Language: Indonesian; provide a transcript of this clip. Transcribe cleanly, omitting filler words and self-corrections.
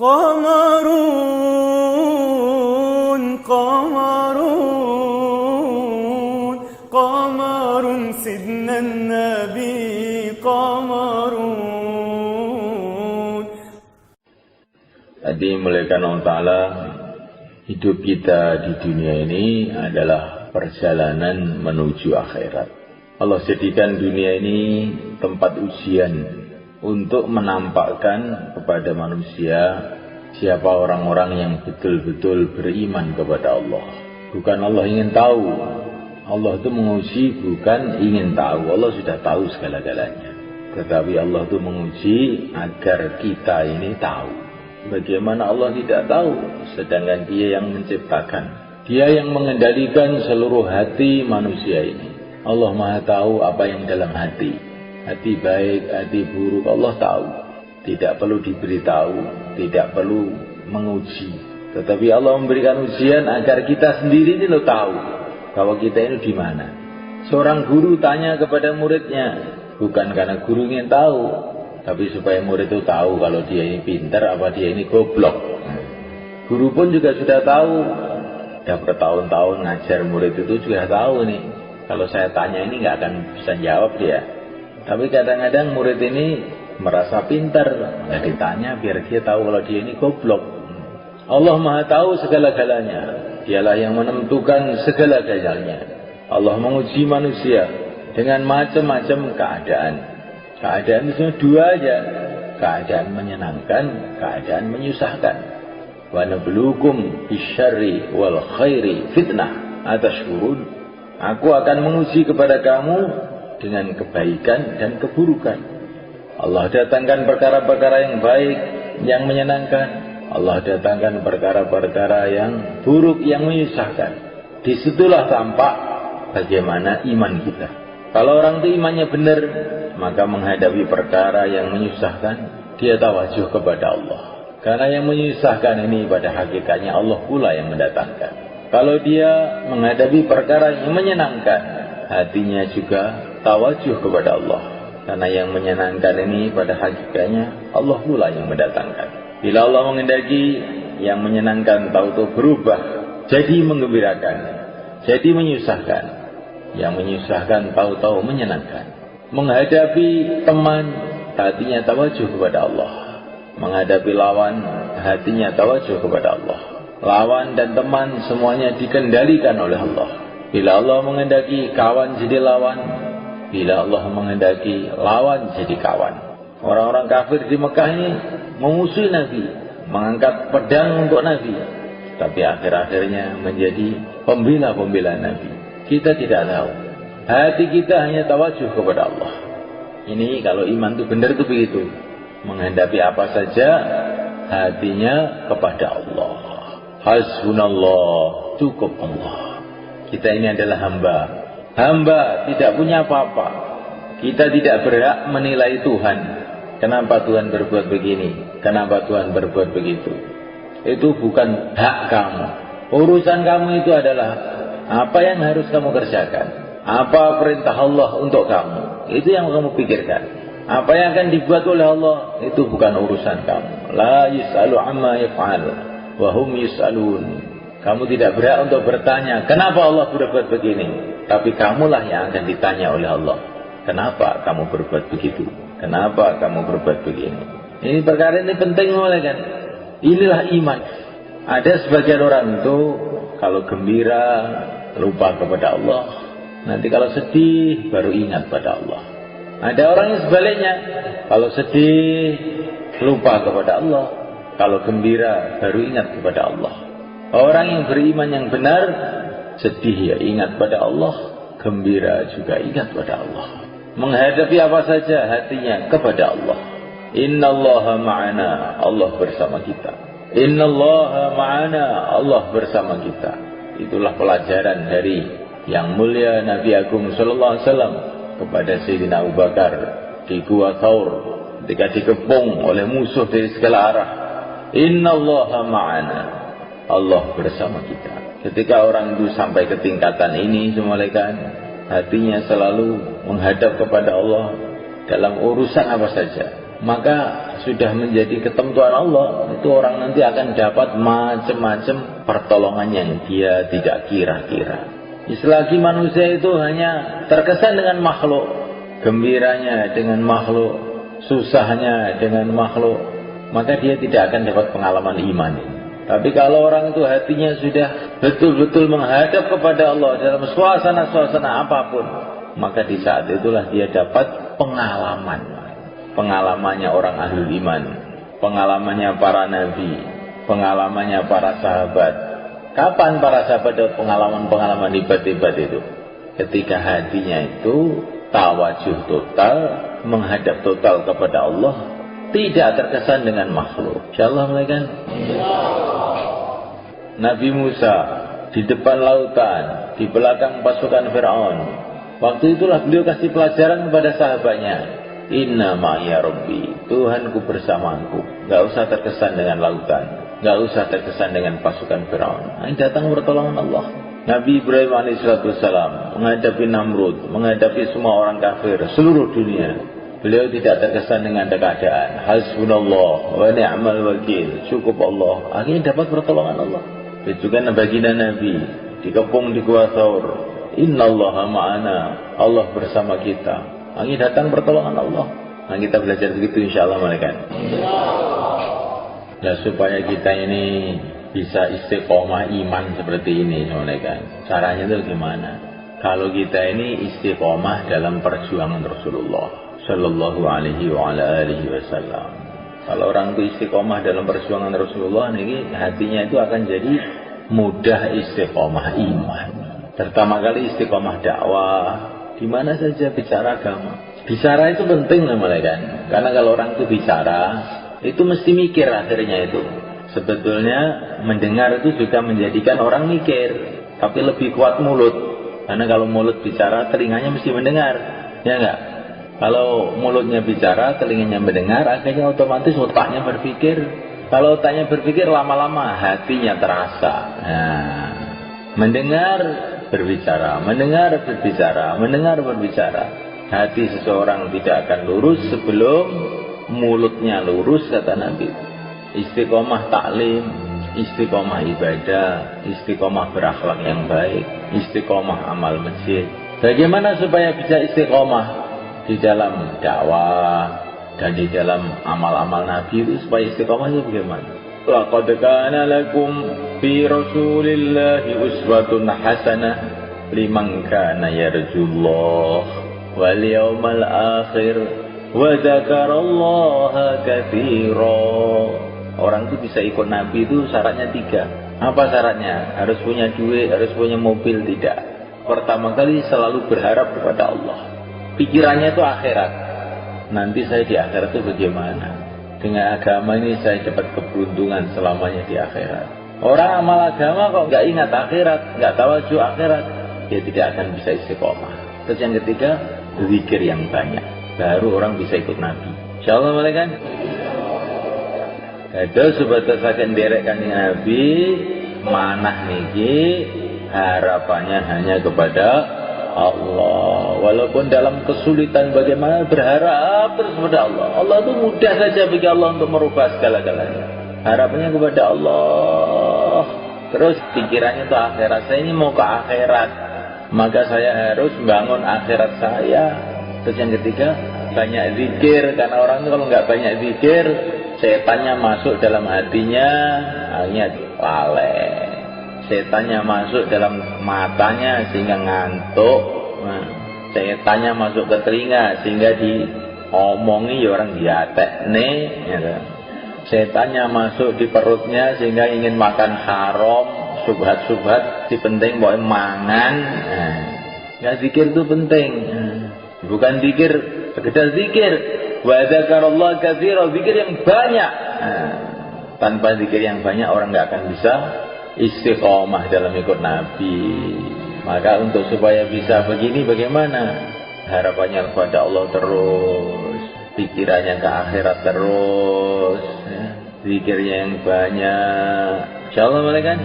قمرون قمرون قمر سيدنا النبي قمرون. Tadi muliakan Allah Ta'ala, hidup kita di dunia ini adalah perjalanan menuju akhirat. Allah jadikan dunia ini tempat ujian untuk menampakkan kepada manusia siapa orang-orang yang betul-betul beriman kepada Allah. Bukan Allah ingin tahu, Allah itu menguji bukan ingin tahu. Allah sudah tahu segala-galanya, tetapi Allah itu menguji agar kita ini tahu. Bagaimana Allah tidak tahu, sedangkan Dia yang menciptakan, Dia yang mengendalikan seluruh hati manusia ini. Allah Maha tahu apa yang dalam hati. Hati baik, hati buruk, Allah tahu. Tidak perlu diberitahu, tidak perlu menguji. Tetapi Allah memberikan ujian agar kita sendiri ini tahu bahwa kita ini di mana. Seorang guru tanya kepada muridnya, bukan karena guru ingin tahu, tapi supaya murid itu tahu kalau dia ini pintar apa dia ini goblok. Guru pun juga sudah tahu, sudah bertahun-tahun ngajar murid itu juga tahu nih, kalau saya tanya ini nggak akan bisa jawab dia. Tapi kadang-kadang murid ini merasa pintar, nggak ditanya biar dia tahu kalau dia ini goblok. Allah Maha tahu segala-galanya, Dialah yang menentukan segala-galanya. Allah menguji manusia dengan macam-macam keadaan. Keadaan itu dua aja, keadaan menyenangkan, keadaan menyusahkan. Wa nabluukum bisyarri wal khairi fitnah atashkurun. Aku akan menguji kepada kamu dengan kebaikan dan keburukan. Allah datangkan perkara-perkara yang baik, yang menyenangkan. Allah datangkan perkara-perkara yang buruk, yang menyusahkan. Disitulah tampak bagaimana iman kita. Kalau orang itu imannya benar, maka menghadapi perkara yang menyusahkan, dia tawajuh kepada Allah. Karena yang menyusahkan ini pada hakikatnya Allah pula yang mendatangkan. Kalau dia menghadapi perkara yang menyenangkan, hatinya juga tawajuh kepada Allah. Karena yang menyenangkan ini pada hakikatnya Allah pula yang mendatangkan. Bila Allah menghendaki, yang menyenangkan tahu-tahu berubah jadi menggembirakan, jadi menyusahkan. Yang menyusahkan tahu-tahu menyenangkan. Menghadapi teman, hatinya tawajuh kepada Allah. Menghadapi lawan, hatinya tawajuh kepada Allah. Lawan dan teman semuanya dikendalikan oleh Allah. Bila Allah menghendaki kawan jadi lawan, bila Allah menghendaki lawan jadi kawan. Orang-orang kafir di Mekah ini memusuhi Nabi, mengangkat pedang untuk Nabi, tapi akhir-akhirnya menjadi pembela-pembela Nabi. Kita tidak tahu, hati kita hanya tawajuh kepada Allah. Ini kalau iman itu benar itu begitu, menghadapi apa saja hatinya kepada Allah. Hasbunallah, cukup Allah. Kita ini adalah hamba. Hamba tidak punya apa-apa. Kita tidak berhak menilai Tuhan. Kenapa Tuhan berbuat begini? Kenapa Tuhan berbuat begitu? Itu bukan hak kamu. Urusan kamu itu adalah apa yang harus kamu kerjakan. Apa perintah Allah untuk kamu. Itu yang kamu pikirkan. Apa yang akan dibuat oleh Allah, itu bukan urusan kamu. La yus'alu amma yaf'al wa hum yus'alun. Kamu tidak berhak untuk bertanya, kenapa Allah berbuat begini? Tapi kamulah yang akan ditanya oleh Allah. Kenapa kamu berbuat begitu? Kenapa kamu berbuat begini? Ini perkara ini penting mulai kan. Inilah iman. Ada sebagian orang itu kalau gembira lupa kepada Allah. Nanti kalau sedih baru ingat pada Allah. Ada orang yang sebaliknya. Kalau sedih lupa kepada Allah. Kalau gembira baru ingat kepada Allah. Orang yang beriman yang benar, sedih ya ingat pada Allah, gembira juga ingat pada Allah. Menghadapi apa saja hatinya kepada Allah. Innallaha ma'ana, Allah bersama kita. Innallaha ma'ana, Allah bersama kita. Itulah pelajaran dari yang mulia Nabi Agung sallallahu alaihi wasallam kepada Sayyidina Abu Bakar di Gua Thaur ketika dikepung oleh musuh dari segala arah. Innallaha ma'ana, Allah bersama kita. Ketika orang itu sampai ke tingkatan ini, semulaikan hatinya selalu menghadap kepada Allah dalam urusan apa saja, maka sudah menjadi ketentuan Allah, itu orang nanti akan dapat macam-macam pertolongan yang dia tidak kira-kira. Selagi manusia itu hanya terkesan dengan makhluk, gembiranya dengan makhluk, susahnya dengan makhluk, maka dia tidak akan dapat pengalaman iman. Tapi kalau orang itu hatinya sudah betul-betul menghadap kepada Allah dalam suasana-suasana apapun, maka di saat itulah dia dapat pengalaman. Pengalamannya orang ahlul iman, pengalamannya para nabi, pengalamannya para sahabat. Kapan para sahabat dapat pengalaman-pengalaman hebat-hebat itu? Ketika hatinya itu tawajuh total, menghadap total kepada Allah, tidak terkesan dengan makhluk. Insyaallah kan? Nabi Musa di depan lautan, di belakang pasukan Fir'aun. Waktu itulah beliau kasih pelajaran kepada sahabatnya. Inna ma'ya Rabbi, Tuhanku bersamaku. Gak usah terkesan dengan lautan, gak usah terkesan dengan pasukan Fir'aun. Ini datang pertolongan Allah. Nabi Ibrahim alaihissalam menghadapi Namrud, menghadapi semua orang kafir seluruh dunia. Beliau tidak terkesan dengan keadaan. Hasbunallah wa ni'mal wakil, cukup Allah. Akhirnya dapat pertolongan Allah. Itu juga baginda Nabi dikepung di Gua Thaur. Innallaha ma'ana, Allah bersama kita. Akhirnya datang pertolongan Allah. Nah, kita belajar begitu insyaallah malaikat. Ya, supaya kita ini bisa istiqomah iman seperti ini malaikat. Caranya itu gimana? Kalau kita ini istiqomah dalam perjuangan Rasulullah sallallahu alaihi wa ala alihi wasallam. Kalau orang itu istiqomah dalam perjuangan Rasulullah, ini hatinya itu akan jadi mudah istiqomah iman. Pertama kali istiqomah dakwah, di mana saja bicara agama. Bicara itu penting namanya. Karena kalau orang itu bicara, itu mesti mikir akhirnya itu. Sebetulnya mendengar itu juga menjadikan orang mikir, tapi lebih kuat mulut. Karena kalau mulut bicara, telinganya mesti mendengar, ya enggak? Kalau mulutnya bicara, telinganya mendengar, akhirnya otomatis otaknya berpikir. Kalau otaknya berpikir, lama-lama hatinya terasa. Nah, mendengar, berbicara, mendengar, berbicara, mendengar, berbicara. Hati seseorang tidak akan lurus sebelum mulutnya lurus, kata Nabi. Istiqomah taklim, istiqomah ibadah, istiqomah berakhlak yang baik, istiqomah amal masjid. Bagaimana supaya bisa istiqomah di dalam dakwah dan di dalam amal-amal Nabi itu, supaya istiqomahnya bagaimana? Laqad kana lakum fi Rasulillahi uswatun hasanah liman kana yarjullah wal yawmal akhir wa dzakarallaha katsira. Orang itu bisa ikut Nabi itu syaratnya 3. Apa syaratnya? Harus punya duit, harus punya mobil? Tidak. Pertama kali selalu berharap kepada Allah. Pikirannya itu akhirat. Nanti saya di akhirat itu bagaimana? Dengan agama ini saya dapat keberuntungan selamanya di akhirat. Orang amal agama kok nggak ingat akhirat, nggak tawajuh akhirat, dia tidak akan bisa istiqomah. Terus yang ketiga, zikir yang banyak. Baru orang bisa ikut Nabi. Insyaallah malaikat. Itu sebatas akan derekkan Nabi, manah niki harapannya hanya kepada Allah. Walaupun dalam kesulitan bagaimana, berharap terus kepada Allah. Allah itu mudah saja bagi Allah untuk merubah segala-galanya. Harapannya kepada Allah. Terus pikirannya itu akhirat. Saya ini mau ke akhirat, maka saya harus bangun akhirat saya. Terus yang ketiga, banyak zikir. Karena orang itu kalau nggak banyak zikir, setannya masuk dalam hatinya, akhirnya lalai. Setannya masuk dalam matanya sehingga ngantuk. Nah, setannya masuk ke telinga sehingga diomongi ya orang diatekne, gitu. Setannya masuk di perutnya sehingga ingin makan haram, subhat-subhat, si penting boleh mangan. Nah, ya zikir itu penting. Bukan zikir sekedar zikir. Wa dzakarallaha katsira, zikir yang banyak. Nah, tanpa zikir yang banyak orang nggak akan bisa istiqomah dalam ikut Nabi. Maka untuk supaya bisa begini bagaimana? Harapannya kepada Allah terus, pikirannya ke akhirat terus, ya. Zikirnya yang banyak. Insyaallah malaikat.